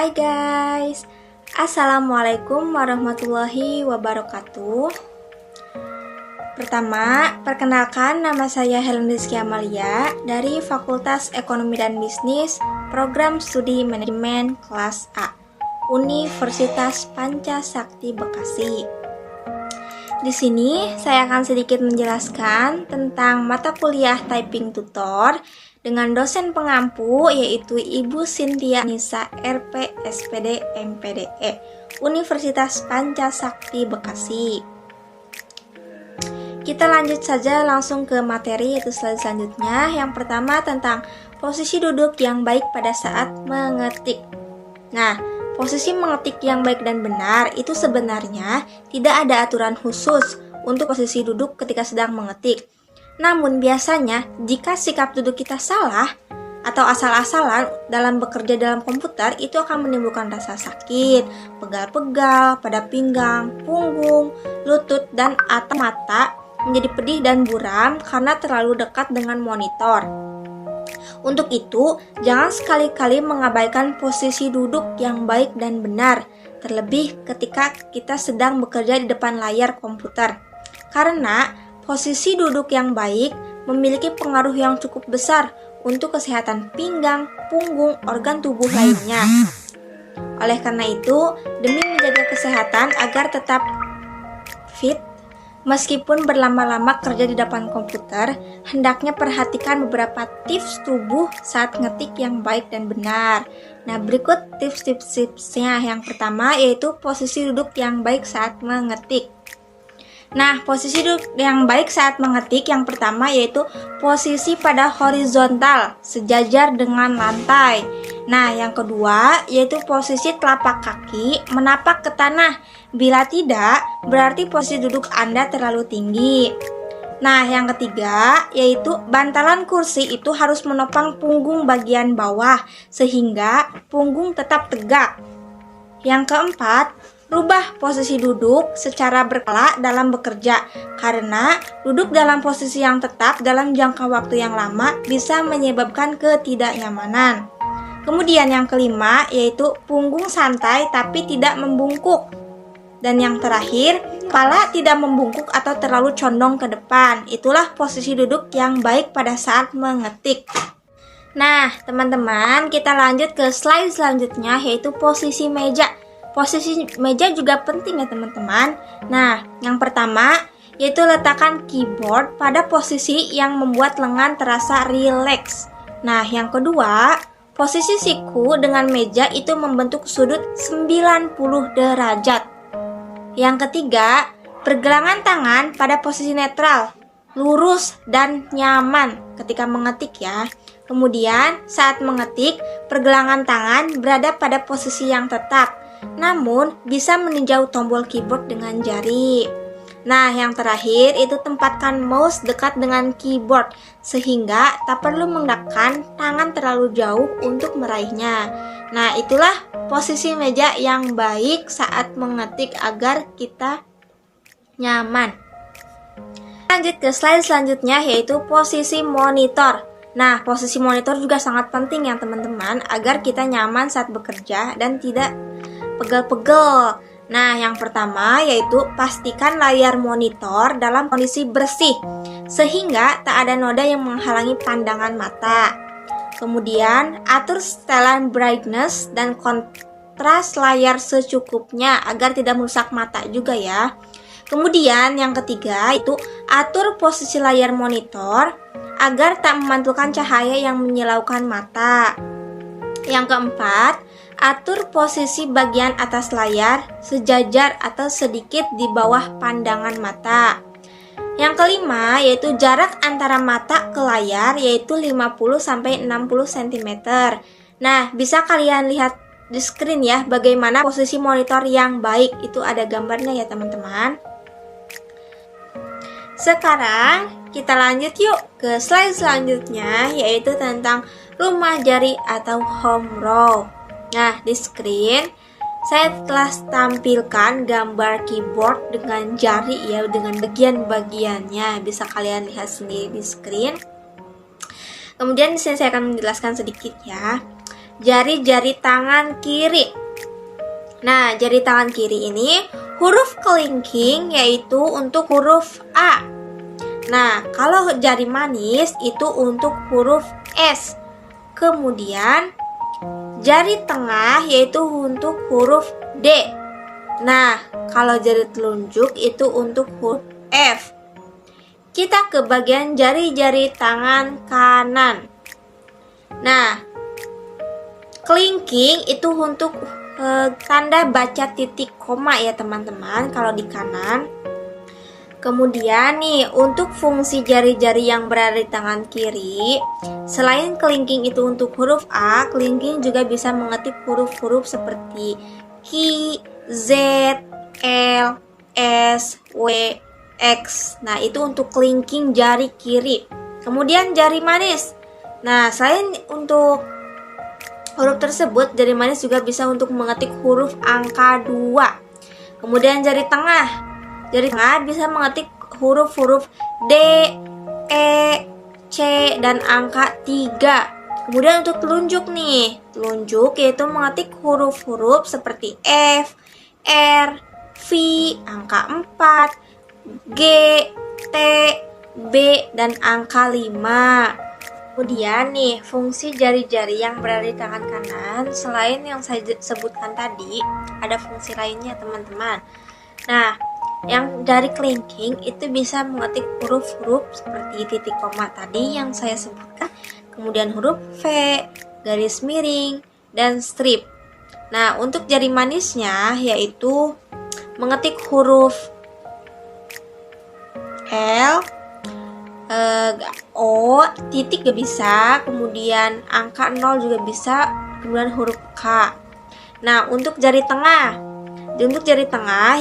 Hai guys, Assalamualaikum warahmatullahi wabarakatuh. Pertama, perkenalkan nama saya Helen Rizky Amalia dari Fakultas Ekonomi dan Bisnis, Program Studi Manajemen Kelas A, Universitas Pancasakti Bekasi. Di sini saya akan sedikit menjelaskan tentang mata kuliah Typing Tutor dengan dosen pengampu yaitu Ibu Cynthia Nisa RP SPD MPDE Universitas Pancasakti Bekasi. Kita lanjut saja langsung ke materi yaitu slide selanjutnya. Yang pertama tentang posisi duduk yang baik pada saat mengetik. Nah, posisi mengetik yang baik dan benar itu sebenarnya tidak ada aturan khusus untuk posisi duduk ketika sedang mengetik. Namun biasanya jika sikap duduk kita salah atau asal-asalan dalam bekerja dalam komputer itu akan menimbulkan rasa sakit, pegal-pegal pada pinggang, punggung, lutut, dan atau mata menjadi pedih dan buram karena terlalu dekat dengan monitor. Untuk itu, jangan sekali-kali mengabaikan posisi duduk yang baik dan benar, terlebih ketika kita sedang bekerja di depan layar komputer. Karena posisi duduk yang baik memiliki pengaruh yang cukup besar untuk kesehatan pinggang, punggung, organ tubuh lainnya. Oleh karena itu, demi menjaga kesehatan agar tetap fit, meskipun berlama-lama kerja di depan komputer, hendaknya perhatikan beberapa tips tubuh saat ngetik yang baik dan benar. Nah, berikut tips-tipsnya. Yang pertama yaitu posisi duduk yang baik saat mengetik. Nah, posisi duduk yang baik saat mengetik yang pertama yaitu posisi pada horizontal, sejajar dengan lantai. Nah, yang kedua yaitu posisi telapak kaki menapak ke tanah. Bila tidak, berarti posisi duduk Anda terlalu tinggi. Nah, yang ketiga yaitu bantalan kursi itu harus menopang punggung bagian bawah sehingga punggung tetap tegak. Yang keempat, rubah posisi duduk secara berkala dalam bekerja, karena duduk dalam posisi yang tetap dalam jangka waktu yang lama bisa menyebabkan ketidaknyamanan. Kemudian yang kelima yaitu punggung santai tapi tidak membungkuk. Dan yang terakhir, kepala tidak membungkuk atau terlalu condong ke depan. Itulah posisi duduk yang baik pada saat mengetik. Nah, teman-teman, kita lanjut ke slide selanjutnya yaitu posisi meja. Posisi meja juga penting ya teman-teman. Nah, yang pertama yaitu letakkan keyboard pada posisi yang membuat lengan terasa rileks. Nah, yang kedua, posisi siku dengan meja itu membentuk sudut 90 derajat. Yang ketiga, pergelangan tangan pada posisi netral, lurus dan nyaman ketika mengetik ya. Kemudian, saat mengetik, pergelangan tangan berada pada posisi yang tetap. Namun, bisa meninjau tombol keyboard dengan jari. Nah, yang terakhir itu tempatkan mouse dekat dengan keyboard sehingga tak perlu menggerakkan tangan terlalu jauh untuk meraihnya. Nah, itulah posisi meja yang baik saat mengetik agar kita nyaman. Lanjut ke slide selanjutnya yaitu posisi monitor. Nah, posisi monitor juga sangat penting ya teman-teman agar kita nyaman saat bekerja dan tidak pegel-pegel. Nah, yang pertama yaitu pastikan layar monitor dalam kondisi bersih sehingga tak ada noda yang menghalangi pandangan mata. Kemudian, atur setelan brightness dan kontras layar secukupnya agar tidak merusak mata juga ya. Kemudian, yang ketiga itu atur posisi layar monitor agar tak memantulkan cahaya yang menyilaukan mata. Yang keempat, atur posisi bagian atas layar sejajar atau sedikit di bawah pandangan mata. Yang kelima yaitu jarak antara mata ke layar yaitu 50-60 cm. Nah, bisa kalian lihat di screen ya bagaimana posisi monitor yang baik. Itu ada gambarnya ya teman-teman. Sekarang kita lanjut yuk ke slide selanjutnya yaitu tentang rumah jari atau home row. Nah, di screen saya telah tampilkan gambar keyboard dengan jari ya, dengan bagian-bagiannya. Bisa kalian lihat sendiri di screen. Kemudian di sini saya akan menjelaskan sedikit ya. jari-jari tangan kiri. Nah, jari tangan kiri ini huruf kelingking yaitu untuk huruf A. Nah, kalau jari manis itu untuk huruf S. Kemudian jari tengah yaitu untuk huruf D. Nah, kalau jari telunjuk itu untuk huruf F. Kita ke bagian jari-jari tangan kanan. Nah, kelingking itu untuk tanda baca titik koma ya teman-teman kalau di kanan. Kemudian nih, untuk fungsi jari-jari yang berada di tangan kiri, selain kelingking itu untuk huruf A, kelingking juga bisa mengetik huruf-huruf seperti Q, Z, L, S, W, X. Nah, itu untuk kelingking jari kiri. Kemudian jari manis. Nah, selain untuk huruf tersebut, jari manis juga bisa untuk mengetik huruf angka 2. Kemudian jari tengah. Jari tengah bisa mengetik huruf-huruf D, E, C, dan angka 3. Kemudian untuk telunjuk nih. Telunjuk yaitu mengetik huruf-huruf seperti F, R, V, angka 4, G, T, B, dan angka 5. Kemudian nih, fungsi jari-jari yang berada di tangan kanan, selain yang saya sebutkan tadi, ada fungsi lainnya teman-teman. Nah, yang dari kelingking itu bisa mengetik huruf-huruf seperti titik koma tadi yang saya sebutkan, kemudian huruf V, garis miring, dan strip. Nah, untuk jari manisnya yaitu mengetik huruf L, O, titik gak bisa, kemudian angka 0 juga bisa, kemudian huruf K. Nah, untuk jari tengah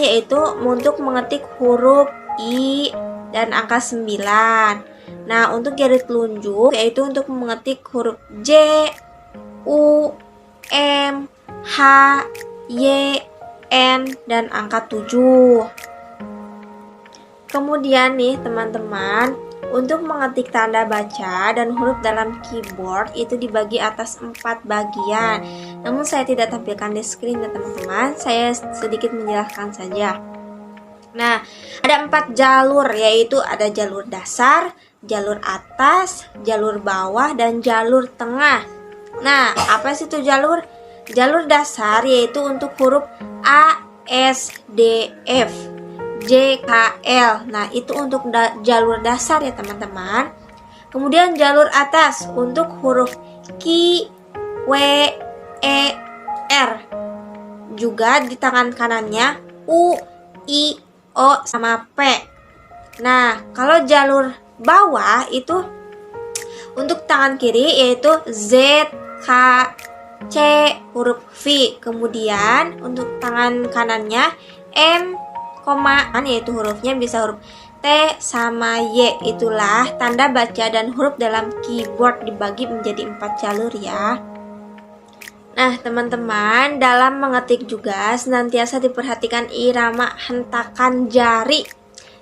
yaitu untuk mengetik huruf I dan angka 9. Nah, untuk jari telunjuk yaitu untuk mengetik huruf J, U, M, H, Y, N, dan angka 7. Kemudian nih teman-teman, untuk mengetik tanda baca dan huruf dalam keyboard itu dibagi atas 4 bagian. Namun saya tidak tampilkan di screen ya teman-teman, saya sedikit menjelaskan saja. Nah, ada 4 jalur, yaitu ada jalur dasar, jalur atas, jalur bawah, dan jalur tengah. Nah, apa sih itu jalur? Jalur dasar yaitu untuk huruf A, S, D, F, J, K, L. Nah, itu untuk jalur dasar ya teman-teman. Kemudian jalur atas untuk huruf Q, W, E, R. Juga di tangan kanannya U, I, O, sama P. Nah, kalau jalur bawah itu untuk tangan kiri yaitu Z, K, C, huruf V. Kemudian untuk tangan kanannya M, yaitu hurufnya bisa huruf T sama Y. Itulah tanda baca dan huruf dalam keyboard dibagi menjadi 4 jalur ya. Nah teman-teman, dalam mengetik juga senantiasa diperhatikan irama hentakan jari,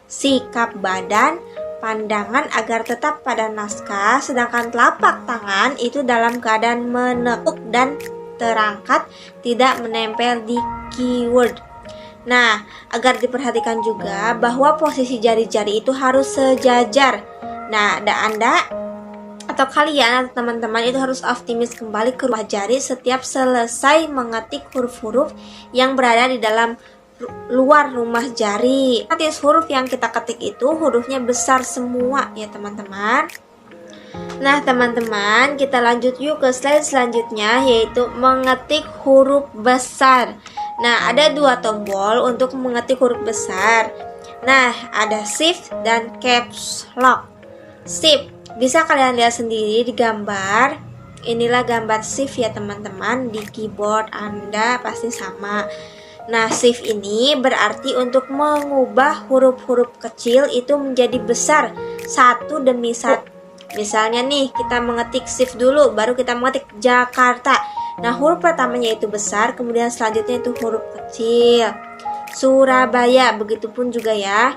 sikap badan, pandangan agar tetap pada naskah, sedangkan telapak tangan itu dalam keadaan menekuk dan terangkat, tidak menempel di keyword. Nah, agar diperhatikan juga bahwa posisi jari-jari itu harus sejajar. Nah, Anda atau kalian atau teman-teman itu harus optimis kembali ke rumah jari setiap selesai mengetik huruf-huruf yang berada di dalam luar rumah jari. Nanti huruf yang kita ketik itu hurufnya besar semua ya teman-teman. Nah teman-teman, kita lanjut yuk ke slide selanjutnya, yaitu mengetik huruf besar. Nah, ada 2 tombol untuk mengetik huruf besar. Nah, ada Shift dan Caps Lock. Shift, bisa kalian lihat sendiri di gambar. Inilah gambar Shift ya teman-teman. Di keyboard Anda pasti sama. Nah, Shift ini berarti untuk mengubah huruf-huruf kecil itu menjadi besar satu demi satu. Misalnya nih, kita mengetik Shift dulu, baru kita mengetik Jakarta. Nah, huruf pertamanya itu besar, kemudian selanjutnya itu huruf kecil. Surabaya, begitupun juga ya.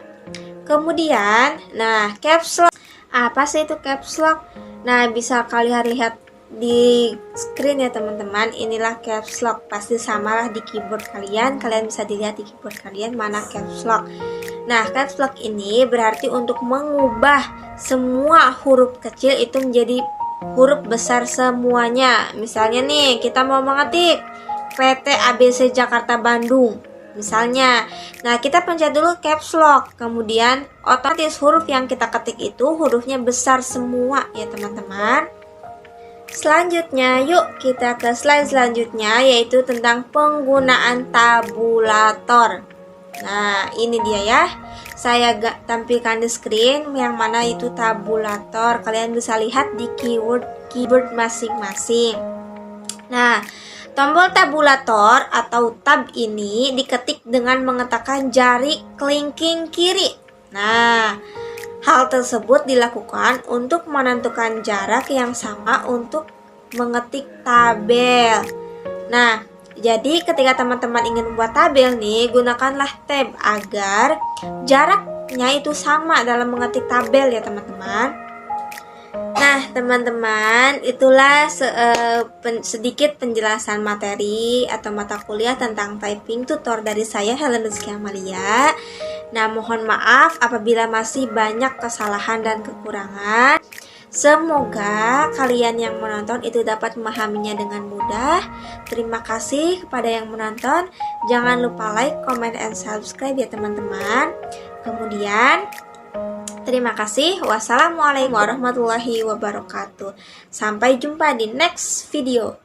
Kemudian, nah, caps lock. Apa sih itu caps lock? Nah, bisa kalian lihat di screen ya teman-teman. Inilah caps lock, pasti samalah di keyboard kalian. Kalian bisa dilihat di keyboard kalian mana caps lock. Nah, caps lock ini berarti untuk mengubah semua huruf kecil itu menjadi huruf besar semuanya. Misalnya nih, kita mau mengetik PT ABC Jakarta Bandung misalnya. Nah, kita pencet dulu caps lock, kemudian otomatis huruf yang kita ketik itu hurufnya besar semua ya teman-teman. Selanjutnya, yuk kita ke slide selanjutnya, yaitu tentang penggunaan tabulator. Nah, ini dia ya. Saya tampilkan di screen yang mana itu tabulator. Kalian bisa lihat di keyboard masing-masing. Nah, tombol tabulator atau tab ini diketik dengan mengetakkan jari kelingking kiri. Nah, hal tersebut dilakukan untuk menentukan jarak yang sama untuk mengetik tabel. Nah, jadi ketika teman-teman ingin membuat tabel nih, gunakanlah tab agar jaraknya itu sama dalam mengetik tabel ya teman-teman. Nah teman-teman, itulah sedikit penjelasan materi atau mata kuliah tentang typing tutor dari saya, Helen Rizky Amalia. Nah, mohon maaf apabila masih banyak kesalahan dan kekurangan. Semoga kalian yang menonton itu dapat memahaminya dengan mudah. Terima kasih kepada yang menonton. Jangan lupa like, comment, and subscribe ya teman-teman. Kemudian terima kasih. Wassalamualaikum warahmatullahi wabarakatuh. Sampai jumpa di next video.